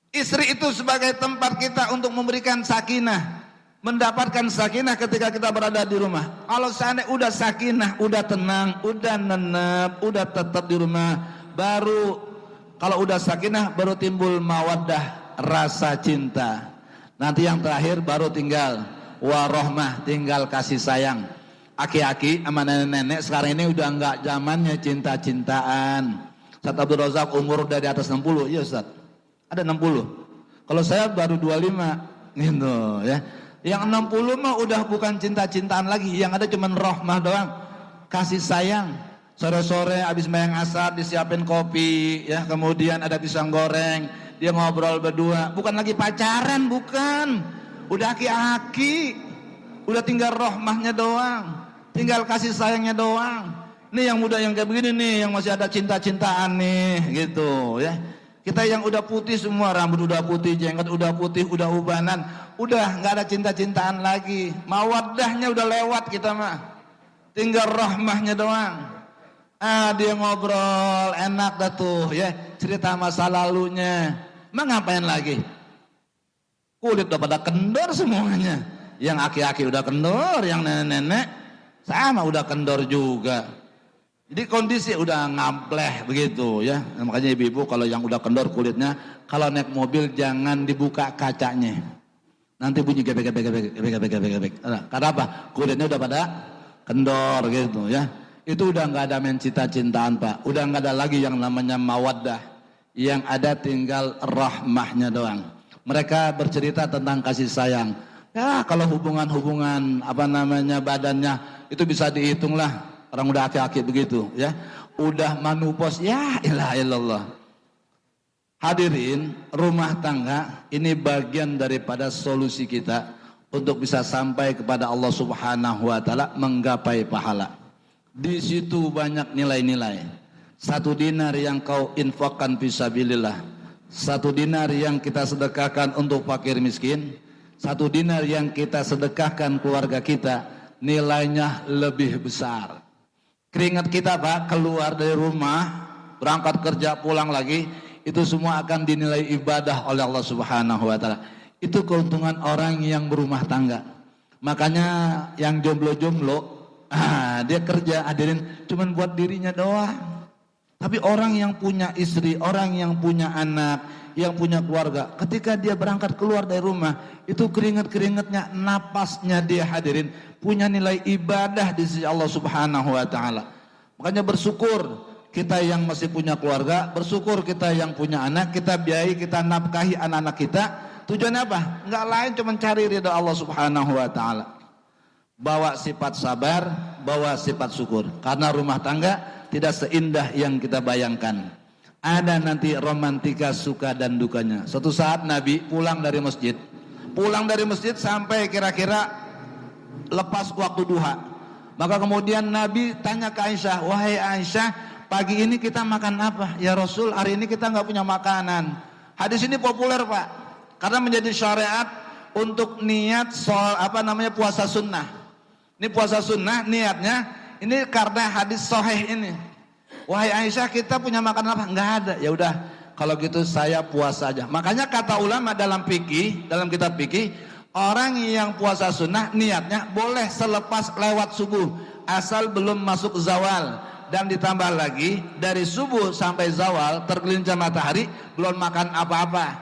D: Istri itu sebagai tempat kita untuk memberikan sakinah, mendapatkan sakinah ketika kita berada di rumah. Kalau seandainya udah sakinah, udah tenang, udah nenep, udah tetap di rumah, baru kalau udah sakinah baru timbul mawaddah, rasa cinta. Nanti yang terakhir baru tinggal warahmah, tinggal kasih sayang. Aki-aki sama nenek-nenek sekarang ini udah enggak zamannya cinta-cintaan. Ustaz Abdul Razak umur udah di atas 60. Iya Ustaz, ada 60. Kalau saya baru 25 gitu ya. Yang 60 mah udah bukan cinta-cintaan lagi. Yang ada cuman rahmah doang, kasih sayang. Sore-sore habis main asar disiapin kopi ya, kemudian ada pisang goreng, dia ngobrol berdua. Bukan lagi pacaran, bukan. Udah aki-aki. Udah tinggal rahmahnya doang, tinggal kasih sayangnya doang. Nih yang muda yang kayak begini nih, yang masih ada cinta-cintaan nih gitu ya. Kita yang udah putih semua, rambut udah putih, jenggot udah putih, udah ubanan, udah nggak ada cinta-cintaan lagi. Mawaddahnya udah lewat kita mah, tinggal rahmahnya doang. Dia ngobrol enak dah tuh ya, cerita masa lalunya. Emang ngapain lagi? Kulit udah pada kendor semuanya. Yang aki-aki udah kendor, yang nenek-nenek sama udah kendor juga. Jadi kondisi udah ngampleh begitu ya. Makanya ibu-ibu kalau yang udah kendor kulitnya kalau naik mobil jangan dibuka kacanya. Nanti bunyi gebek. Karena apa? Kudanya udah pada kendor gitu ya. Itu udah nggak ada main cinta-cintaan Pak. Udah nggak ada lagi yang namanya mawaddah. Yang ada tinggal rahmahnya doang. Mereka bercerita tentang kasih sayang. Ya kalau hubungan-hubungan apa namanya badannya itu bisa dihitung lah. Orang udah aki-aki begitu ya. Udah manupos ya ilah illallah. Hadirin, rumah tangga ini bagian daripada solusi kita untuk bisa sampai kepada Allah Subhanahu wa taala menggapai pahala. Di situ banyak nilai-nilai. 1 dinar yang kau infakkan fisabilillah, 1 dinar yang kita sedekahkan untuk fakir miskin, 1 dinar yang kita sedekahkan keluarga kita, nilainya lebih besar. Keringat kita Pak keluar dari rumah, berangkat kerja pulang lagi, itu semua akan dinilai ibadah oleh Allah Subhanahu wa taala. Itu keuntungan orang yang berumah tangga. Makanya yang jomblo-jomblo, dia kerja hadirin cuman buat dirinya doang. Tapi orang yang punya istri, orang yang punya anak, yang punya keluarga, ketika dia berangkat keluar dari rumah, itu keringat-keringatnya, napasnya dia hadirin punya nilai ibadah di sisi Allah Subhanahu wa taala. Makanya bersyukur kita yang masih punya keluarga, bersyukur kita yang punya anak, kita biayai, kita nafkahi anak-anak kita. Tujuannya apa? Enggak lain cuma cari ridha Allah Subhanahu wa taala. Bawa sifat sabar, bawa sifat syukur. Karena rumah tangga tidak seindah yang kita bayangkan. Ada nanti romantika suka dan dukanya. Suatu saat Nabi pulang dari masjid sampai kira-kira lepas waktu duha. Maka kemudian Nabi tanya ke Aisyah, wahai Aisyah, pagi ini kita makan apa? Ya Rasul, hari ini kita nggak punya makanan. Hadis ini populer Pak, karena menjadi syariat untuk niat soal puasa sunnah. Ini puasa sunnah niatnya ini karena hadis sahih ini. Wahai Aisyah, kita punya makanan apa? Nggak ada. Ya udah, kalau gitu saya puasa aja. Makanya kata ulama dalam fikih, dalam kitab fikih, orang yang puasa sunnah niatnya boleh selepas lewat subuh, asal belum masuk zawal. Dan ditambah lagi dari subuh sampai zawal tergelincir matahari belum makan apa-apa.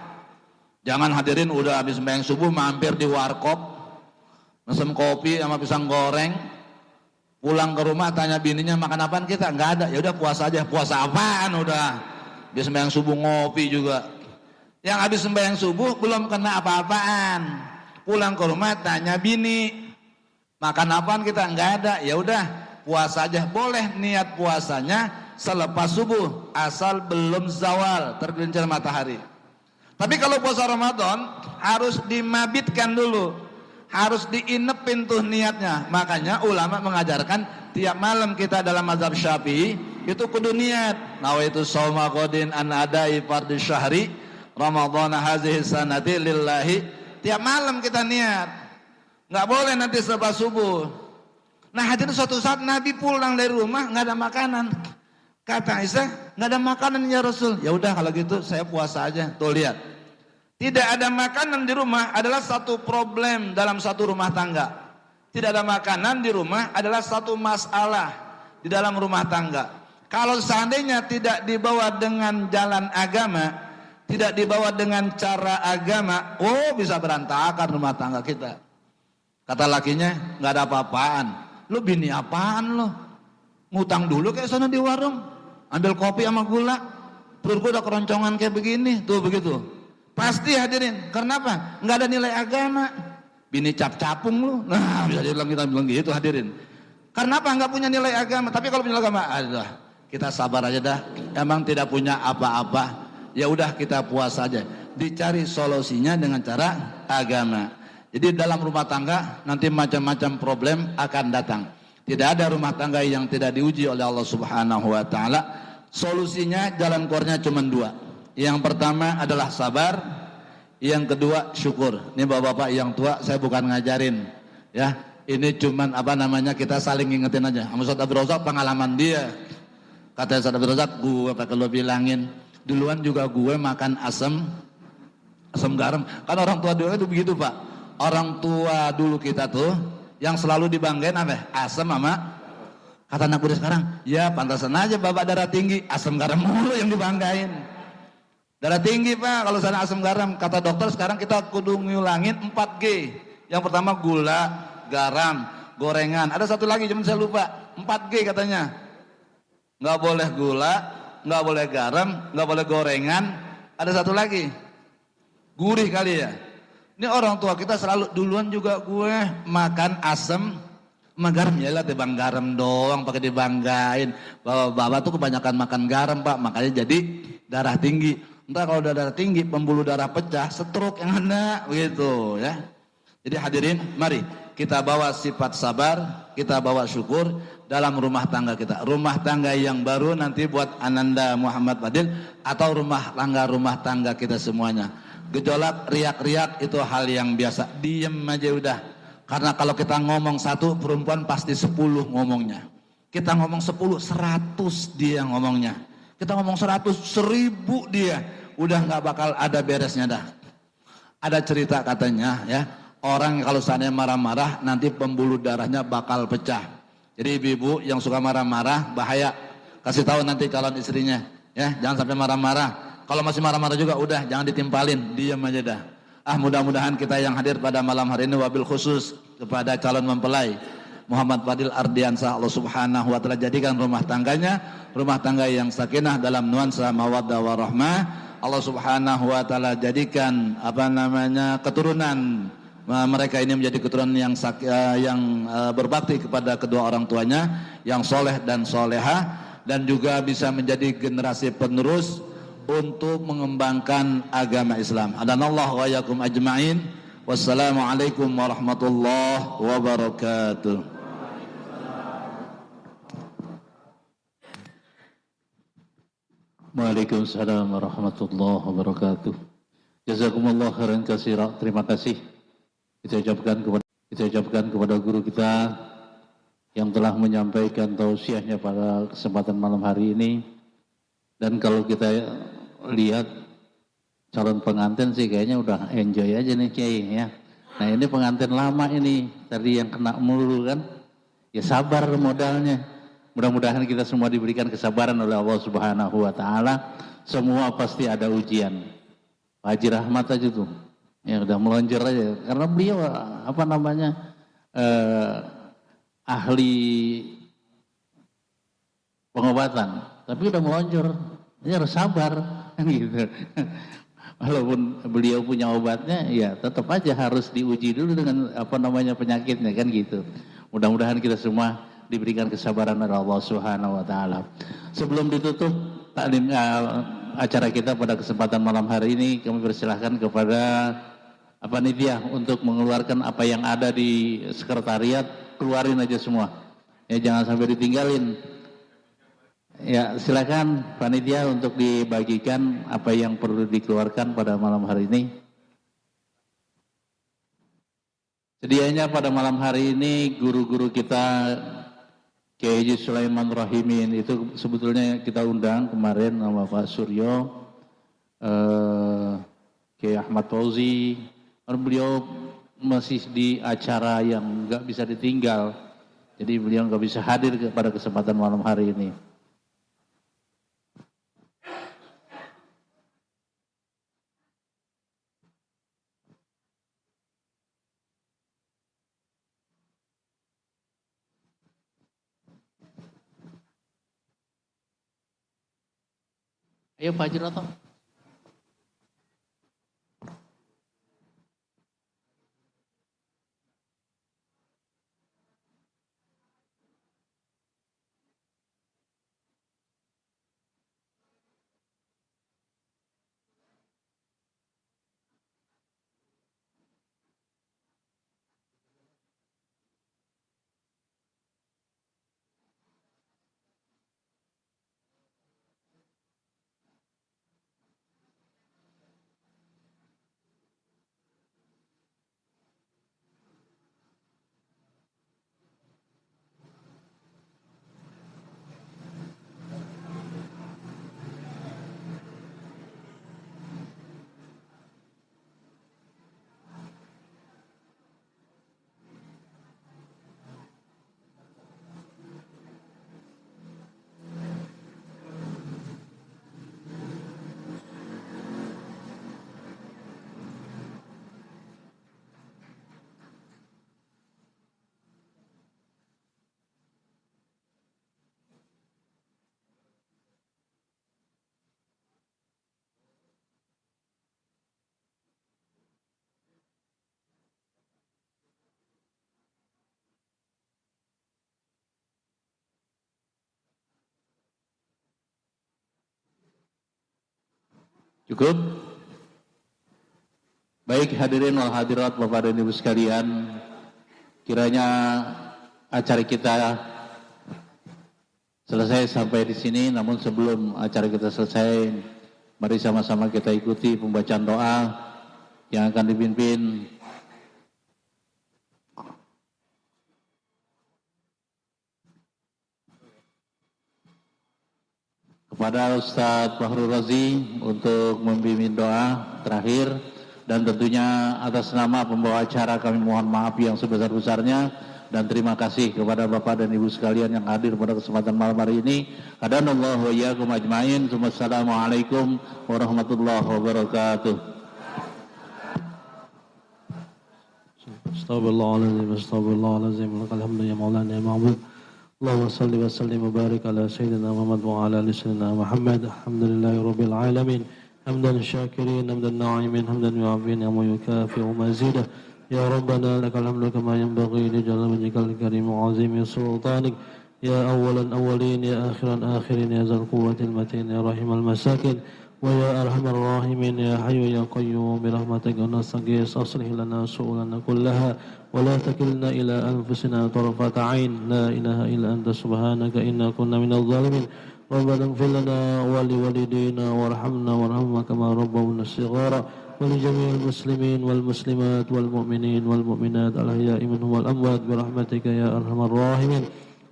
D: Jangan hadirin udah habis sembahyang subuh mampir di warkop, mesen kopi sama pisang goreng, pulang ke rumah tanya bininya makan apaan kita, nggak ada. Ya udah puasa aja. Puasa apaan udah habis sembahyang subuh ngopi juga. Yang habis sembahyang subuh belum kena apa-apaan, pulang ke rumah tanya bini makan apaan kita, nggak ada. Ya udah puasa aja. Boleh niat puasanya selepas subuh asal belum zawal tergelincir matahari. Tapi kalau puasa Ramadan harus dimabitkan dulu, harus diinepin tuh niatnya. Makanya ulama mengajarkan tiap malam kita dalam mazhab Syafi'i itu kudu niat. Nawaitu shauma qadin an adai fardhi syahri Ramadan hazihi sanati lillahi. Tiap malam kita niat. Nggak boleh nanti selepas subuh. Nah hadirin suatu saat Nabi pulang dari rumah nggak ada makanan. Kata Aisyah, nggak ada makanan ya Rasul. Ya udah kalau gitu saya puasa aja. Tuh lihat, tidak ada makanan di rumah adalah satu problem dalam satu rumah tangga. Tidak ada makanan di rumah adalah satu masalah di dalam rumah tangga. Kalau seandainya tidak dibawa dengan jalan agama, tidak dibawa dengan cara agama, oh bisa berantakan rumah tangga kita. Kata lakinya, nggak ada apa-apaan. Lu bini apaan lo? Ngutang dulu kayak sana di warung. Ambil kopi sama gula, perut gua udah keroncongan kayak begini, tuh begitu. Pasti hadirin, karena apa? Nggak ada nilai agama. Bini cap-capung lu, nah bisa kita bilang gitu hadirin. Karena apa? Nggak punya nilai agama. Tapi kalau punya agama, aduh, kita sabar aja dah. Emang tidak punya apa-apa, ya udah kita puasa aja. Dicari solusinya dengan cara agama. Jadi dalam rumah tangga nanti macam-macam problem akan datang. Tidak ada rumah tangga yang tidak diuji oleh Allah Subhanahu wa taala. Solusinya jalan keluarnya cuma dua. Yang pertama adalah sabar, yang kedua syukur. Ini bapak-bapak yang tua saya bukan ngajarin ya. Ini cuman kita saling ngingetin aja. Ustaz Abdul Razak pengalaman dia. Kata Ustaz Abdul Razak, gue pakai lo bilangin duluan juga gue makan asam garam. Kan orang tua dulu itu begitu Pak. Orang tua dulu kita tuh yang selalu dibanggain apa? Asam sama. Kata anak muda sekarang, ya pantasan aja bapak darah tinggi, asam garam mulu yang dibanggain. Darah tinggi Pak, kalau sana asam garam. Kata dokter sekarang kita kudu ngulangin 4G. Yang pertama gula, garam, gorengan. Ada satu lagi cuma saya lupa. 4G katanya. Nggak boleh gula, nggak boleh garam, nggak boleh gorengan. Ada satu lagi. Gurih kali ya. Ini orang tua kita selalu duluan juga gue makan asam sama garam. Yalah tebang garam doang pakai dibanggain. Bapak tuh kebanyakan makan garam Pak, makanya jadi darah tinggi. Entah kalau udah darah tinggi, pembuluh darah pecah, stroke yang ada, begitu ya. Jadi hadirin, mari kita bawa sifat sabar, kita bawa syukur dalam rumah tangga kita. Rumah tangga yang baru nanti buat Ananda Muhammad Fadil atau rumah tangga kita semuanya. Gejolak, riak-riak itu hal yang biasa. Diem aja udah. Karena kalau kita ngomong satu, perempuan pasti 10 ngomongnya. Kita ngomong 10, 100 dia ngomongnya. Kita ngomong 100, 1000 dia. Udah nggak bakal ada beresnya dah. Ada cerita katanya ya, orang kalau seandainya marah-marah nanti pembuluh darahnya bakal pecah. Jadi ibu-ibu yang suka marah-marah bahaya. Kasih tahu nanti calon istrinya ya, jangan sampai marah-marah. Kalau masih marah-marah juga udah jangan ditimpalin, diam aja dah. Mudah-mudahan kita yang hadir pada malam hari ini wabil khusus kepada calon mempelai Muhammad Fadil Ardiansah, Allah Subhanahu wa taala jadikan rumah tangganya rumah tangga yang sakinah dalam nuansa mawaddah warahmah. Allah Subhanahu wa taala jadikan keturunan mereka ini menjadi keturunan yang berbakti kepada kedua orang tuanya, yang soleh dan soleha, dan juga bisa menjadi generasi penerus untuk mengembangkan agama Islam. Adanallahu wa yakum ajma'in. Wassalamualaikum warahmatullahi wabarakatuh.
B: Waalaikumsalam warahmatullahi wabarakatuh. Jazakumullah khairan katsira. Terima kasih kita ucapkan kepada guru kita yang telah menyampaikan tausiahnya pada kesempatan malam hari ini. Dan kalau kita lihat calon pengantin sih kayaknya udah enjoy aja nih Kiai ya. Nah ini pengantin lama ini tadi yang kena mulu kan. Ya sabar modalnya. Mudah-mudahan kita semua diberikan kesabaran oleh Allah Subhanahu wa taala. Semua pasti ada ujian. Pak Haji Rahmat aja tuh. Ya udah melonjor aja karena beliau ahli pengobatan, tapi udah melonjor. Ini harus sabar kan gitu. Walaupun beliau punya obatnya, ya tetap aja harus diuji dulu dengan penyakitnya kan gitu. Mudah-mudahan kita semua diberikan kesabaran oleh Allah Subhanahu wa taala. Sebelum ditutup taklim acara kita pada kesempatan malam hari ini, kami persilahkan kepada panitia untuk mengeluarkan apa yang ada di sekretariat, keluarin aja semua. Ya jangan sampai ditinggalin. Ya silakan panitia untuk dibagikan apa yang perlu dikeluarkan pada malam hari ini. Sedianya pada malam hari ini guru-guru kita Kiai Haji Sulaiman Rahimin itu sebetulnya kita undang kemarin sama Pak Suryo, Kiai Ahmad Fauzi, beliau masih di acara yang nggak bisa ditinggal, jadi beliau nggak bisa hadir pada kesempatan malam hari ini. Ayo Pak Jiroto. Cukup? Baik hadirin wal hadirat Bapak dan Ibu sekalian, kiranya acara kita selesai sampai di sini, namun sebelum acara kita selesai, mari sama-sama kita ikuti pembacaan doa yang akan dipimpin kepada Ustadz Fahrul Razi untuk membimbing doa terakhir. Dan tentunya atas nama pembawa acara kami mohon maaf yang sebesar-besarnya dan terima kasih kepada Bapak dan Ibu sekalian yang hadir pada kesempatan malam hari ini. Hadanallahu wa iyyakum ajmain. Wassalamualaikum warahmatullahi wabarakatuh.
E: Astagfirullahaladzim, astagfirullahaladzim, lakal ya maulana ya ma'bud. Allahumma salli wa sallim wa barik ala sayyidina Muhammad wa ala ali sayyidina Muhammad. Alhamdulillahi rabbil alamin. حمدا الشاكرين حمدا الناعمين حمدا يعافي نعما يكافئ مزيدا يا ربنا لك الحمد كما ينبغي لجلال وجهك الكريم وعظيم سلطانك يا أولا أولين يا آخرا آخرين يا ذا القوة المتين يا رحم المساكين ويا أرحم الراحمين يا حي يا قيوم برحمتك نستغيث أصلح لنا شؤوننا كلها ولا تكلنا إلى أنفسنا طرفة عين لا إله إلا أنت سبحانك إنا كنا من الظالمين ربنا اغفر لنا ولوالدينا وارحمنا وارحمنا كما ربونا صغارا ولجميع المسلمين والمسلمات والمؤمنين والمؤمنات الأحياء منهم والأموات برحمتك يا أرحم الراحمين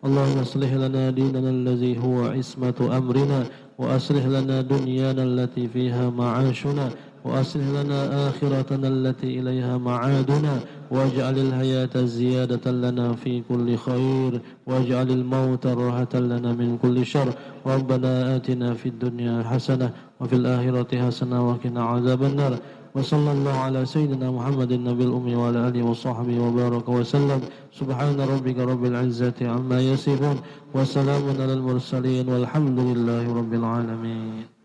E: اللهم اصلح لنا ديننا الذي هو عصمة أمرنا وأصلح لنا دنيانا التي فيها معاشنا وأصلح لنا آخرتنا التي إليها معادنا واجعل الحياة زيادة لنا في كل خير واجعل الموت راحة لنا من كل شر ربنا آتنا في الدنيا حسنة وفي الآخرة حسنة وقنا عذاب النار وصلى الله على سيدنا محمد النبي الأمي وعلى آله وصحبه وبارك وسلم سبحان ربك رب العزة عما يصفون وسلام على المرسلين والحمد لله رب العالمين.